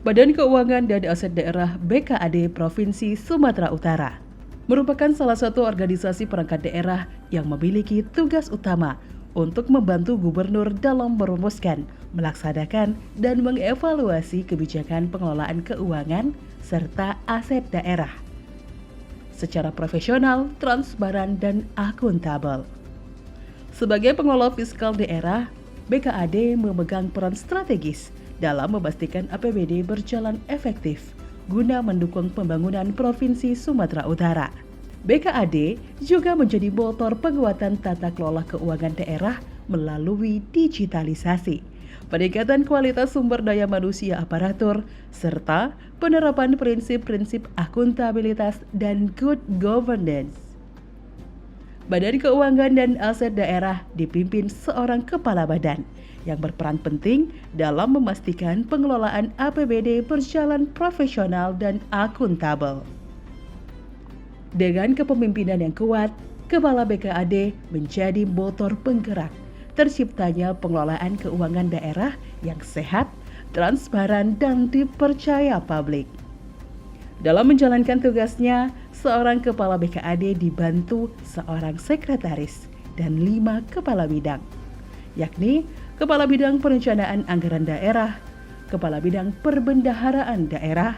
Badan Keuangan dan Aset Daerah BKAD Provinsi Sumatera Utara merupakan salah satu organisasi perangkat daerah yang memiliki tugas utama untuk membantu gubernur dalam merumuskan, melaksanakan, dan mengevaluasi kebijakan pengelolaan keuangan serta aset daerah secara profesional, transparan, dan akuntabel. Sebagai pengelola fiskal daerah, BKAD memegang peran strategis dalam memastikan APBD berjalan efektif guna mendukung pembangunan Provinsi Sumatera Utara. BKAD juga menjadi motor penguatan tata kelola keuangan daerah melalui digitalisasi, peningkatan kualitas sumber daya manusia aparatur, serta penerapan prinsip-prinsip akuntabilitas dan good governance. Badan Keuangan dan Aset Daerah dipimpin seorang kepala badan yang berperan penting dalam memastikan pengelolaan APBD berjalan profesional dan akuntabel. Dengan kepemimpinan yang kuat, Kepala BKAD menjadi motor penggerak terciptanya pengelolaan keuangan daerah yang sehat, transparan, dan dipercaya publik. Dalam menjalankan tugasnya, seorang kepala BKAD dibantu seorang sekretaris dan 5 kepala bidang, yakni Kepala Bidang Perencanaan Anggaran Daerah, Kepala Bidang Perbendaharaan Daerah,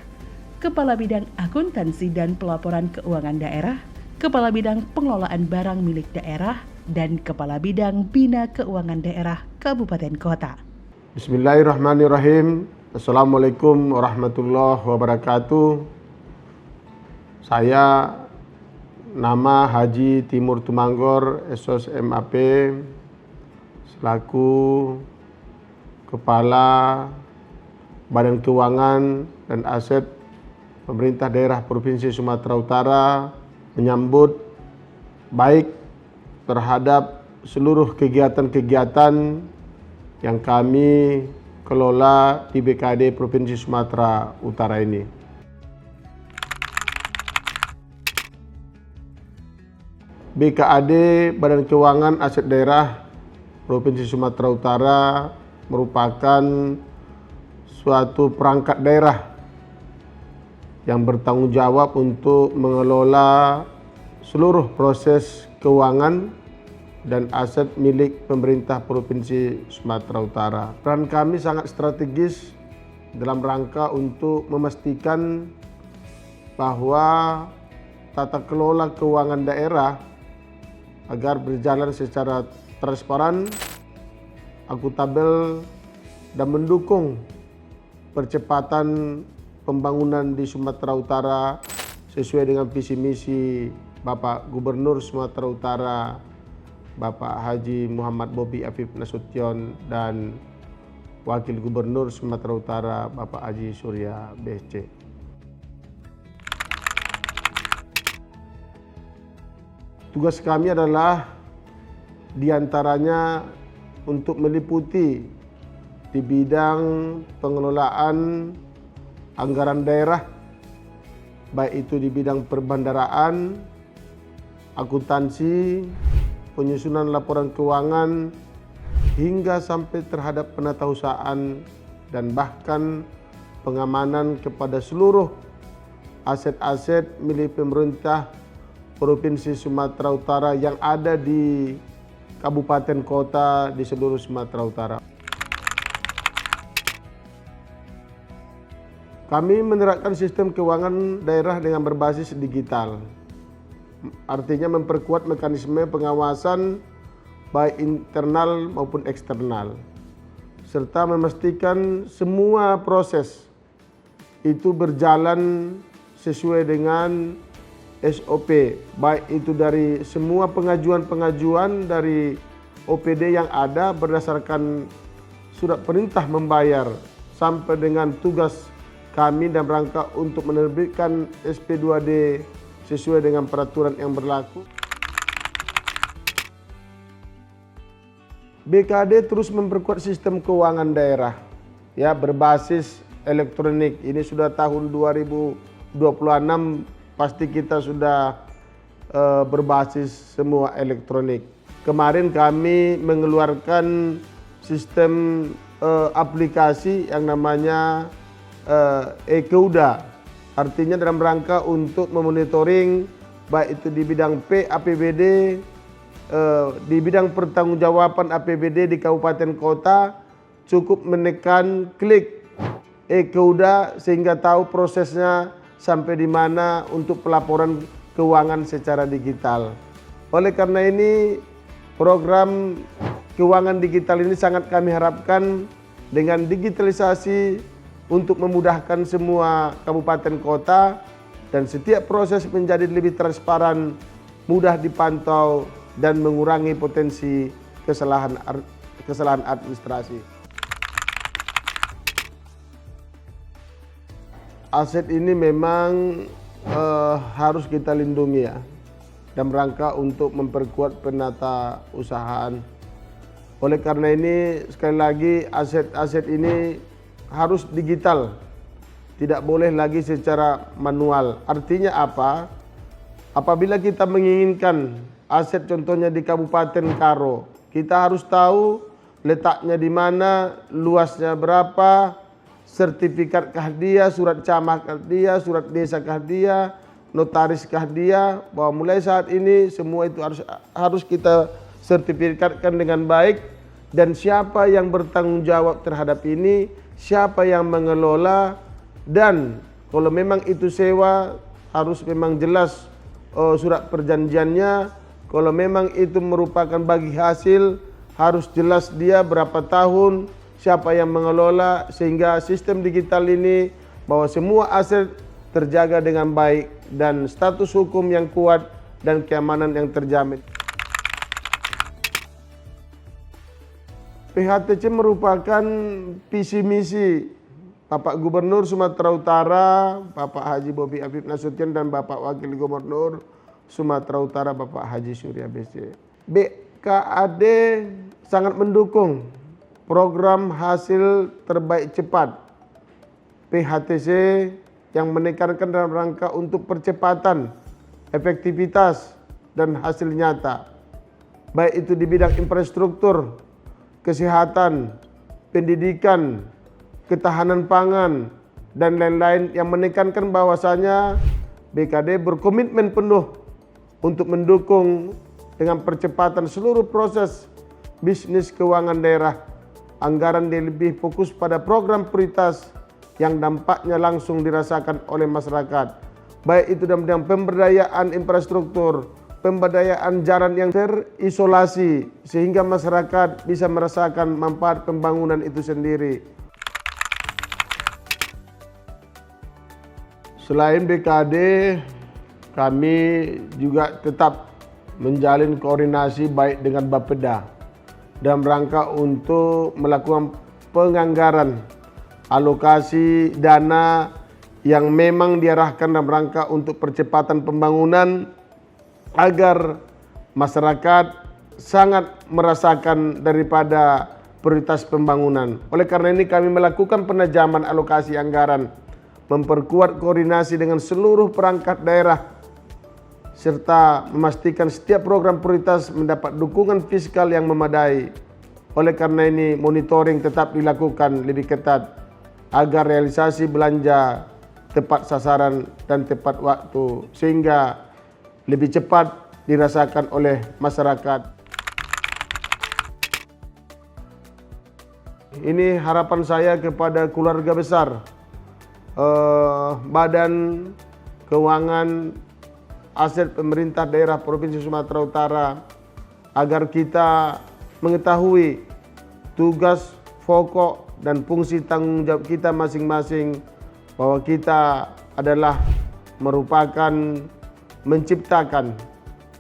Kepala Bidang Akuntansi dan Pelaporan Keuangan Daerah, Kepala Bidang Pengelolaan Barang Milik Daerah, dan Kepala Bidang Bina Keuangan Daerah Kabupaten Kota. Bismillahirrahmanirrahim. Assalamualaikum warahmatullahi wabarakatuh. Saya nama Haji Timur Tumanggor, SOS MAP, selaku Kepala Badan Keuangan dan Aset Pemerintah Daerah Provinsi Sumatera Utara, menyambut baik terhadap seluruh kegiatan-kegiatan yang kami kelola di BKAD Provinsi Sumatera Utara ini. BKAD Badan Keuangan Aset Daerah Provinsi Sumatera Utara merupakan suatu perangkat daerah yang bertanggung jawab untuk mengelola seluruh proses keuangan dan aset milik pemerintah Provinsi Sumatera Utara. Peran kami sangat strategis dalam rangka untuk memastikan bahwa tata kelola keuangan daerah agar berjalan secara transparan, akuntabel, dan mendukung percepatan pembangunan di Sumatera Utara sesuai dengan visi misi Bapak Gubernur Sumatera Utara, Bapak Haji Muhammad Bobi Afif Nasution, dan Wakil Gubernur Sumatera Utara, Bapak Haji Surya BC. Tugas kami adalah diantaranya untuk meliputi di bidang pengelolaan anggaran daerah, baik itu di bidang perbendaharaan, akuntansi, penyusunan laporan keuangan, hingga sampai terhadap penatausahaan dan bahkan pengamanan kepada seluruh aset-aset milik pemerintah Provinsi Sumatera Utara yang ada di kabupaten kota di seluruh Sumatera Utara. Kami menerapkan sistem keuangan daerah dengan berbasis digital. Artinya memperkuat mekanisme pengawasan baik internal maupun eksternal, serta memastikan semua proses itu berjalan sesuai dengan SOP, baik itu dari semua pengajuan-pengajuan dari OPD yang ada berdasarkan surat perintah membayar sampai dengan tugas kami dalam rangka untuk menerbitkan SP2D sesuai dengan peraturan yang berlaku. BKAD terus memperkuat sistem keuangan daerah ya berbasis elektronik. Ini sudah tahun 2026, pasti kita sudah berbasis semua elektronik. Kemarin kami mengeluarkan sistem aplikasi yang namanya EKUDA, artinya dalam rangka untuk memonitoring baik itu di bidang APBD, di bidang pertanggungjawaban APBD di kabupaten kota, cukup menekan klik EKUDA sehingga tahu prosesnya sampai di mana untuk pelaporan keuangan secara digital. Oleh karena ini, program keuangan digital ini sangat kami harapkan dengan digitalisasi untuk memudahkan semua kabupaten kota dan setiap proses menjadi lebih transparan, mudah dipantau dan mengurangi potensi kesalahan administrasi. Aset ini memang harus kita lindungi ya, dalam rangka untuk memperkuat penata usahaan. Oleh karena ini sekali lagi aset-aset ini harus digital, tidak boleh lagi secara manual. Artinya apa? Apabila kita menginginkan aset contohnya di Kabupaten Karo, kita harus tahu letaknya di mana, luasnya berapa, sertifikat kah dia, surat camah kah dia, surat desa kah dia, notaris kah dia, bahwa mulai saat ini semua itu harus kita sertifikatkan dengan baik, dan siapa yang bertanggung jawab terhadap ini, siapa yang mengelola, dan kalau memang itu sewa harus memang jelas surat perjanjiannya, kalau memang itu merupakan bagi hasil harus jelas dia berapa tahun, siapa yang mengelola, sehingga sistem digital ini bahwa semua aset terjaga dengan baik dan status hukum yang kuat dan keamanan yang terjamin. PHTC merupakan visi misi Bapak Gubernur Sumatera Utara, Bapak Haji Bobi Afif Nasution, dan Bapak Wakil Gubernur Sumatera Utara, Bapak Haji Surya BC. BKAD sangat mendukung program hasil terbaik cepat PHTC yang menekankan dalam rangka untuk percepatan, efektivitas, dan hasil nyata. Baik itu di bidang infrastruktur, kesehatan, pendidikan, ketahanan pangan, dan lain-lain yang menekankan bahwasanya BKD berkomitmen penuh untuk mendukung dengan percepatan seluruh proses bisnis keuangan daerah. Anggaran lebih fokus pada program prioritas yang dampaknya langsung dirasakan oleh masyarakat. Baik itu dalam bidang pemberdayaan infrastruktur, pemberdayaan jalan yang terisolasi, sehingga masyarakat bisa merasakan manfaat pembangunan itu sendiri. Selain BKD, kami juga tetap menjalin koordinasi baik dengan Bapeda dalam rangka untuk melakukan penganggaran alokasi dana yang memang diarahkan dalam rangka untuk percepatan pembangunan agar masyarakat sangat merasakan daripada prioritas pembangunan. Oleh karena ini kami melakukan penajaman alokasi anggaran, memperkuat koordinasi dengan seluruh perangkat daerah, serta memastikan setiap program prioritas mendapat dukungan fiskal yang memadai. Oleh karena ini monitoring tetap dilakukan lebih ketat agar realisasi belanja tepat sasaran dan tepat waktu, sehingga lebih cepat dirasakan oleh masyarakat. Ini harapan saya kepada keluarga besar Badan Keuangan Aset Pemerintah Daerah Provinsi Sumatera Utara, agar kita mengetahui tugas pokok dan fungsi tanggung jawab kita masing-masing, bahwa kita adalah merupakan menciptakan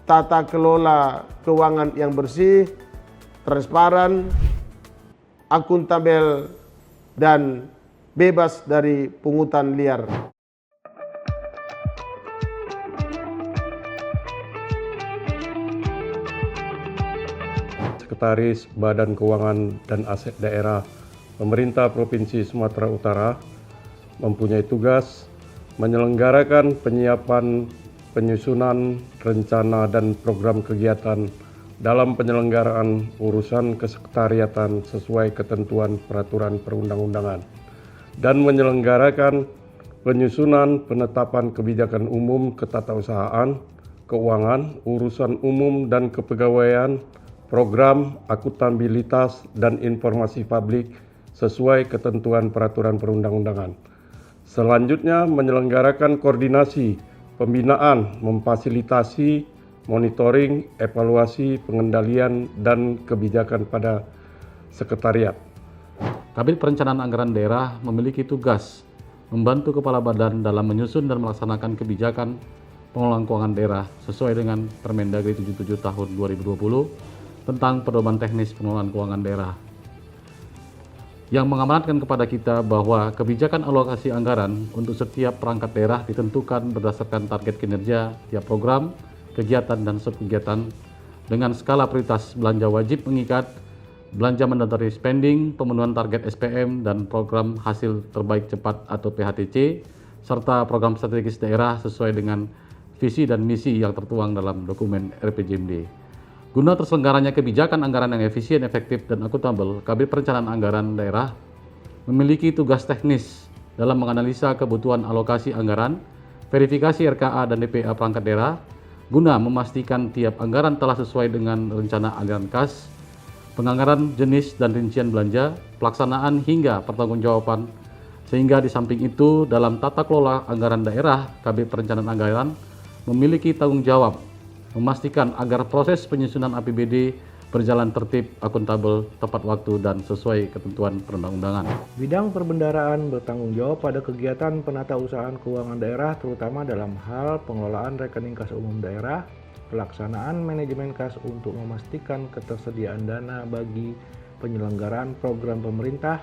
tata kelola keuangan yang bersih, transparan, akuntabel, dan bebas dari pungutan liar. Sekretaris Badan Keuangan dan Aset Daerah Pemerintah Provinsi Sumatera Utara mempunyai tugas menyelenggarakan penyiapan, penyusunan, rencana, dan program kegiatan dalam penyelenggaraan urusan kesekretariatan sesuai ketentuan peraturan perundang-undangan dan menyelenggarakan penyusunan penetapan kebijakan umum ketatausahaan, keuangan, urusan umum dan kepegawaian, program akuntabilitas dan informasi publik sesuai ketentuan peraturan perundang-undangan. Selanjutnya, menyelenggarakan koordinasi, pembinaan, memfasilitasi, monitoring, evaluasi, pengendalian, dan kebijakan pada sekretariat. Kabit Perencanaan Anggaran Daerah memiliki tugas membantu Kepala Badan dalam menyusun dan melaksanakan kebijakan pengelolaan keuangan daerah sesuai dengan Permendagri 77 tahun 2020 tentang pedoman teknis pengelolaan keuangan daerah, yang mengamanatkan kepada kita bahwa kebijakan alokasi anggaran untuk setiap perangkat daerah ditentukan berdasarkan target kinerja tiap program, kegiatan, dan subkegiatan dengan skala prioritas belanja wajib mengikat, belanja mandatory spending, pemenuhan target SPM dan program hasil terbaik cepat atau PHTC, serta program strategis daerah sesuai dengan visi dan misi yang tertuang dalam dokumen RPJMD. Guna terselenggaranya kebijakan anggaran yang efisien, efektif, dan akuntabel, Kabit Perencanaan Anggaran Daerah memiliki tugas teknis dalam menganalisa kebutuhan alokasi anggaran, verifikasi RKA dan DPA perangkat daerah, guna memastikan tiap anggaran telah sesuai dengan rencana aliran kas, penganggaran jenis dan rincian belanja, pelaksanaan hingga pertanggungjawaban, sehingga di samping itu dalam tata kelola anggaran daerah, Kabit Perencanaan Anggaran memiliki tanggung jawab memastikan agar proses penyusunan APBD berjalan tertib, akuntabel, tepat waktu, dan sesuai ketentuan perundang-undangan. Bidang perbendaharaan bertanggung jawab pada kegiatan penatausahaan keuangan daerah terutama dalam hal pengelolaan rekening kas umum daerah, pelaksanaan manajemen kas untuk memastikan ketersediaan dana bagi penyelenggaraan program pemerintah,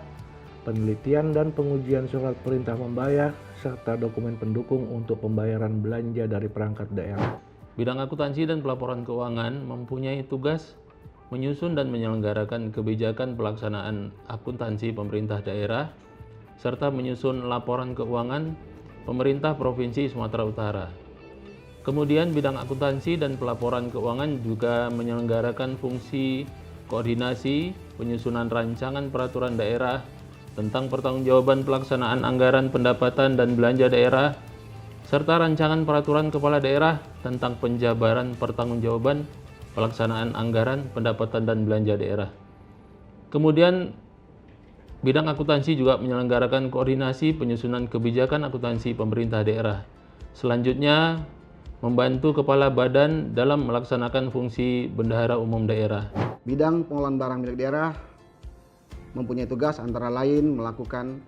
penelitian dan pengujian surat perintah membayar, serta dokumen pendukung untuk pembayaran belanja dari perangkat daerah. Bidang akuntansi dan pelaporan keuangan mempunyai tugas menyusun dan menyelenggarakan kebijakan pelaksanaan akuntansi pemerintah daerah, serta menyusun laporan keuangan pemerintah Provinsi Sumatera Utara. Kemudian bidang akuntansi dan pelaporan keuangan juga menyelenggarakan fungsi koordinasi, penyusunan rancangan peraturan daerah tentang pertanggungjawaban pelaksanaan anggaran pendapatan dan belanja daerah, serta rancangan peraturan kepala daerah tentang penjabaran pertanggungjawaban pelaksanaan anggaran pendapatan dan belanja daerah. Kemudian bidang akuntansi juga menyelenggarakan koordinasi penyusunan kebijakan akuntansi pemerintah daerah. Selanjutnya, membantu Kepala Badan dalam melaksanakan fungsi bendahara umum daerah. Bidang pengelolaan barang milik daerah mempunyai tugas antara lain melakukan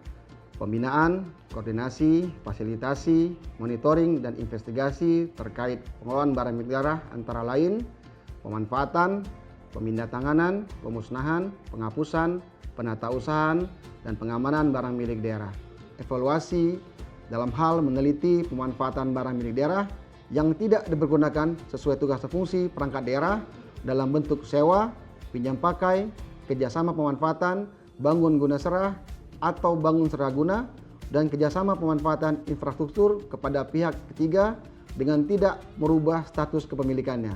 pembinaan, koordinasi, fasilitasi, monitoring, dan investigasi terkait pengelolaan barang milik daerah antara lain pemanfaatan, pemindahantanganan, pemusnahan, penghapusan, penatausahaan, dan pengamanan barang milik daerah. Evaluasi dalam hal meneliti pemanfaatan barang milik daerah yang tidak dipergunakan sesuai tugas dan fungsi perangkat daerah dalam bentuk sewa, pinjam pakai, kerjasama pemanfaatan, bangun guna serah, atau bangun seraguna, dan kerjasama pemanfaatan infrastruktur kepada pihak ketiga dengan tidak merubah status kepemilikannya.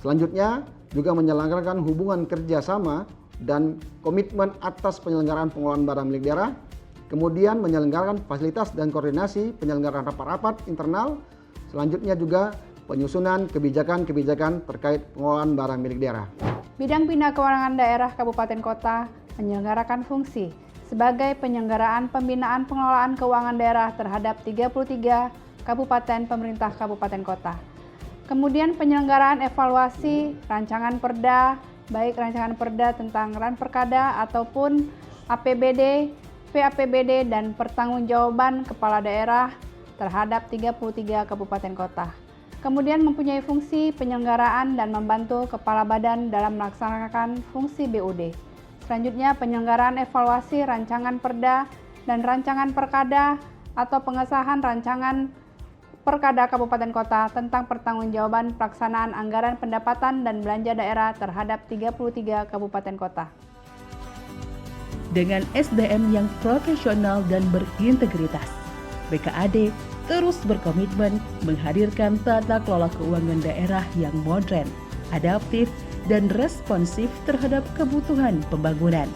Selanjutnya, juga menyelenggarakan hubungan kerjasama dan komitmen atas penyelenggaraan pengelolaan barang milik daerah, kemudian menyelenggarakan fasilitas dan koordinasi penyelenggaraan rapat-rapat internal, selanjutnya juga penyusunan kebijakan-kebijakan terkait pengelolaan barang milik daerah. Bidang Bina Keuangan Daerah Kabupaten Kota menyelenggarakan fungsi sebagai penyelenggaraan pembinaan pengelolaan keuangan daerah terhadap 33 kabupaten pemerintah kabupaten kota. Kemudian penyelenggaraan evaluasi rancangan perda, baik rancangan perda tentang Ranperkada ataupun APBD, PAPBD, dan pertanggungjawaban kepala daerah terhadap 33 kabupaten kota. Kemudian mempunyai fungsi penyelenggaraan dan membantu kepala badan dalam melaksanakan fungsi BUD. Selanjutnya penyelenggaraan evaluasi rancangan perda dan rancangan perkada atau pengesahan rancangan Perkada Kabupaten Kota tentang pertanggungjawaban pelaksanaan anggaran pendapatan dan belanja daerah terhadap 33 kabupaten kota. Dengan SDM yang profesional dan berintegritas, BKAD terus berkomitmen menghadirkan tata kelola keuangan daerah yang modern, adaptif, dan responsif terhadap kebutuhan pembangunan.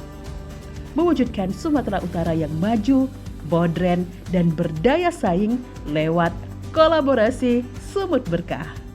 Mewujudkan Sumatera Utara yang maju, bodren, dan berdaya saing lewat kolaborasi Sumut Berkah.